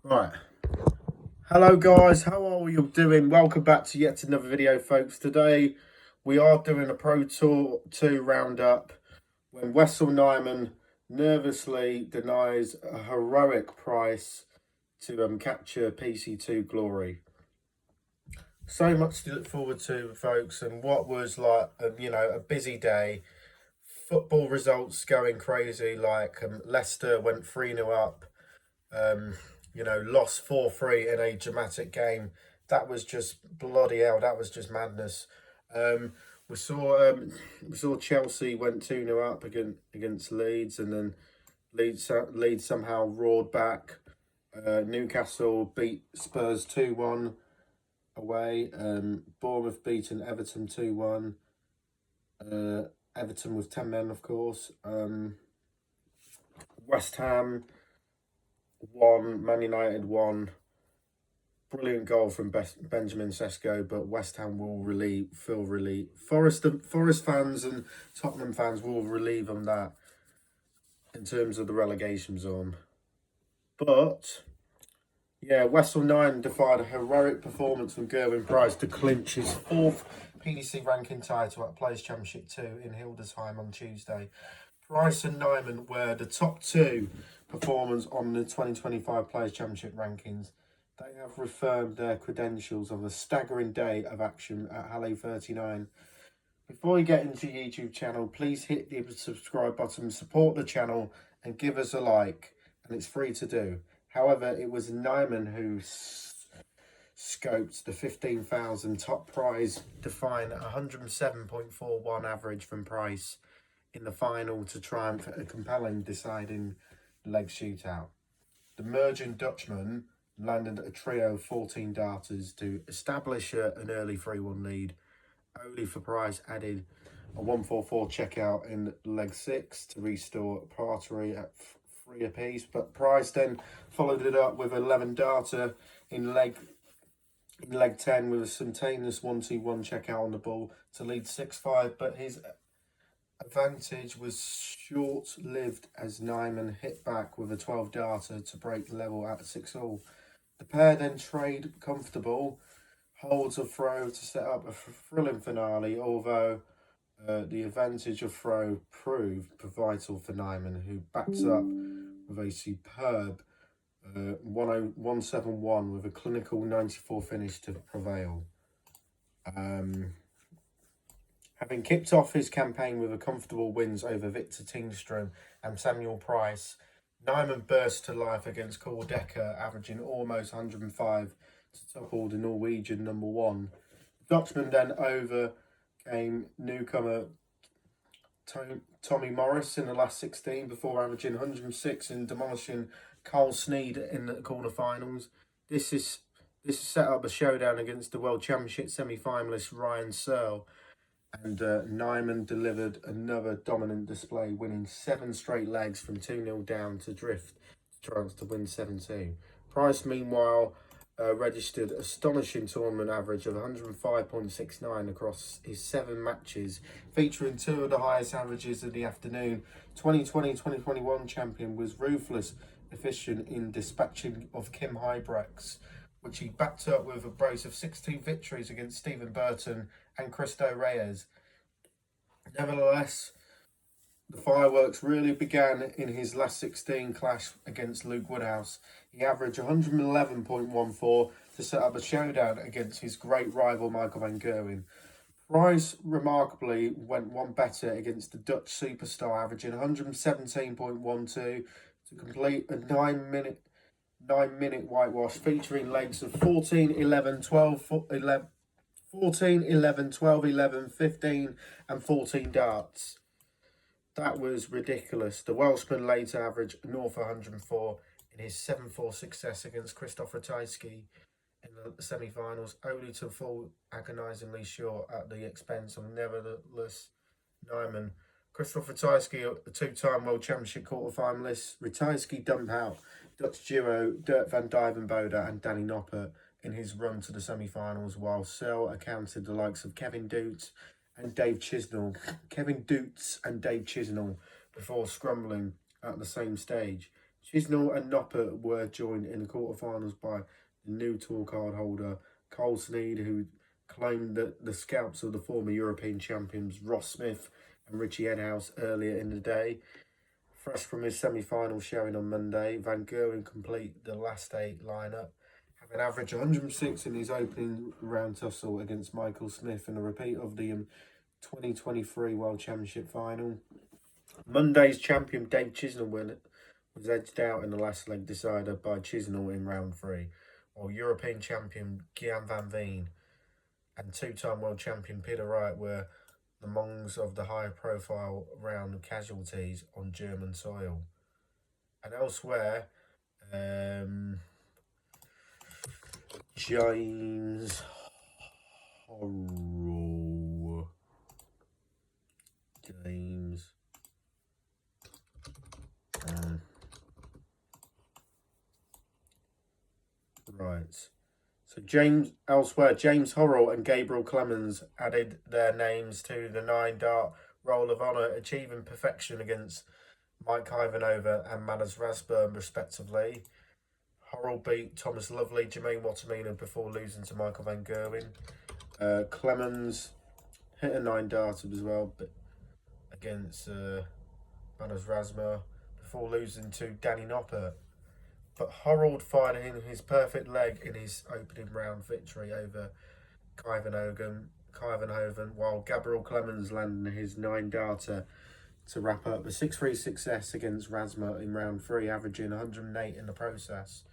Right. Hello guys, how are you doing? Welcome back to yet another video, folks. Today we are doing a Pro Tour 2 roundup when Wessel Nijman nervously denies a heroic Price to capture PC2 glory. So much to look forward to, folks, and what was like a busy day. Football results going crazy, like Leicester went 3-0 up. Lost 4-3 in a dramatic game. That was just bloody hell. That was just madness. We saw Chelsea went 2-0 up against Leeds, and then Leeds somehow roared back. Newcastle beat Spurs 2-1 away. Bournemouth beaten Everton 2-1. Everton with 10 men, of course. West Ham 1, Man United 1. Brilliant goal from Benjamin Sesko, but West Ham will feel relief. Forest fans and Tottenham fans will relieve on that in terms of the relegation zone. But yeah, Wessel Nijman defied a heroic performance from Gerwyn Price to clinch his 4th PDC ranking title at Players Championship 2 in Hildesheim on Tuesday. Price and Nijman were the top 2 performers on the 2025 Players Championship rankings. They have reaffirmed their credentials of a staggering day of action at Halle 39. Before you get into your YouTube channel, please hit the subscribe button, support the channel, and give us a like. And it's free to do. However, it was Nijman who scoped the 15,000 top prize, defying 107.41 average from Price in the final to triumph at a compelling deciding leg shootout. The merging Dutchman landed a trio of 14 darters to establish an early 3-1 lead. Only for Price added a 1-4-4 checkout in leg 6 to restore parity at 3 apiece, but Price then followed it up with 11 darter in leg 10 with a simultaneous 1-2-1 checkout on the ball to lead 6-5, but his advantage was short-lived as Nijman hit back with a 12 darter to break level at 6-all. The pair then trade comfortable holds of throw to set up a thrilling finale, although the advantage of throw proved vital for Nijman, who backed up with a superb 171 with a clinical 94 finish to prevail. Having kicked off his campaign with a comfortable wins over Victor Tingström and Samuel Price, Nijman burst to life against Kåre Decker, averaging almost 105 to topple the Norwegian number 1. The Dutchman then overcame newcomer Tommy Morris in the last 16 before averaging 106 and demolishing Carl Sneed in the quarterfinals. This set up a showdown against the World Championship semi-finalist Ryan Searle, and Nijman delivered another dominant display, winning 7 straight legs from 2-0 down to drift to win 7-2. Price, meanwhile, registered astonishing tournament average of 105.69 across his 7 matches, featuring 2 of the highest averages of the afternoon. 2020-2021 champion was ruthless, efficient in dispatching of Kim Hybrex, which he backed up with a brace of 16 victories against Stephen Burton and Cristo Reyes. Nevertheless, the fireworks really began in his last 16 clash against Luke Woodhouse. He averaged 111.14 to set up a showdown against his great rival Michael van Gerwen. Price remarkably went one better against the Dutch superstar, averaging 117.12 to complete a 9-minute whitewash, featuring legs of 14, 11, 12, 11, 14, 11, 12, 11, 15 and 14 darts. That was ridiculous. The Welshman later averaged north of 104 in his 7-4 success against Krzysztof Ratajski in the semi-finals, only to fall agonisingly short at the expense of nevertheless Nijman. Krzysztof Ratajski, a 2-time World Championship quarter-finalist. Ratajski dumped out Dutch duo Dirk van Dijvenbode and Danny Noppert in his run to the semi-finals, while Searle accounted the likes of Kevin Dutz and Dave Chisnall before scrambling at the same stage. Chisnall and Noppert were joined in the quarterfinals by the new tour card holder Cole Sneed, who claimed that the scalps of the former European champions Ross Smith and Richie Edhouse earlier in the day. Fresh from his semi-final showing on Monday, Van Gerwen complete the last 8 lineup, having averaged 106 in his opening round tussle against Michael Smith in a repeat of the 2023 World Championship final. Monday's champion Dave Chisnall was edged out in the last leg decider by Chisnall in round 3, while European champion Gian van Veen and 2-time world champion Peter Wright were the monks of the high-profile round casualties on German soil. And elsewhere, James Horrell. Right. So James Horrell and Gabriel Clemens added their names to the 9-dart Roll of Honour, achieving perfection against Mike Ivanova and Manas Rasburn, respectively. Horrell beat Thomas Lovely, Jermaine Watermina before losing to Michael Van Gerwen. Clemens hit a 9-darter as well, but against Manas Rasma before losing to Danny Noppert. But Horrell fired in his perfect leg in his opening round victory over Kuyvenhoven, while Gabriel Clemens landed his 9-darter to wrap up a 6-3 success against Rasma in round 3, averaging 108 in the process.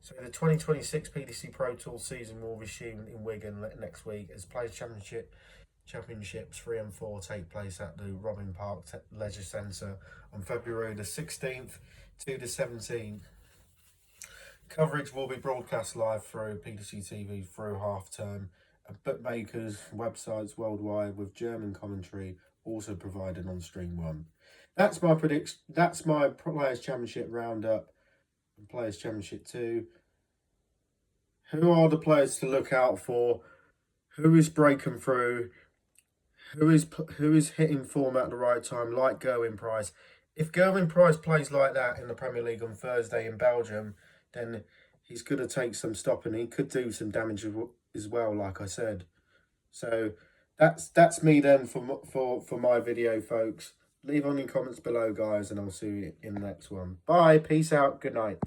So the 2026 PDC Pro Tour season will resume in Wigan next week as Players Championships 3 and 4 take place at the Robin Park Leisure Centre on February the 16th to the 17th. Coverage will be broadcast live through PDC TV through half term and bookmakers' websites worldwide, with German commentary also provided on Stream 1. That's my prediction. That's my Players Championship roundup and Players Championship 2. Who are the players to look out for? Who is breaking through? Who is hitting form at the right time, like Gerwyn Price? If Gerwyn Price plays like that in the Premier League on Thursday in Belgium, then he's going to take some stopping. He could do some damage as well, like I said. So that's me then for my video, folks. Leave on your comments below, guys, and I'll see you in the next one. Bye. Peace out. Good night.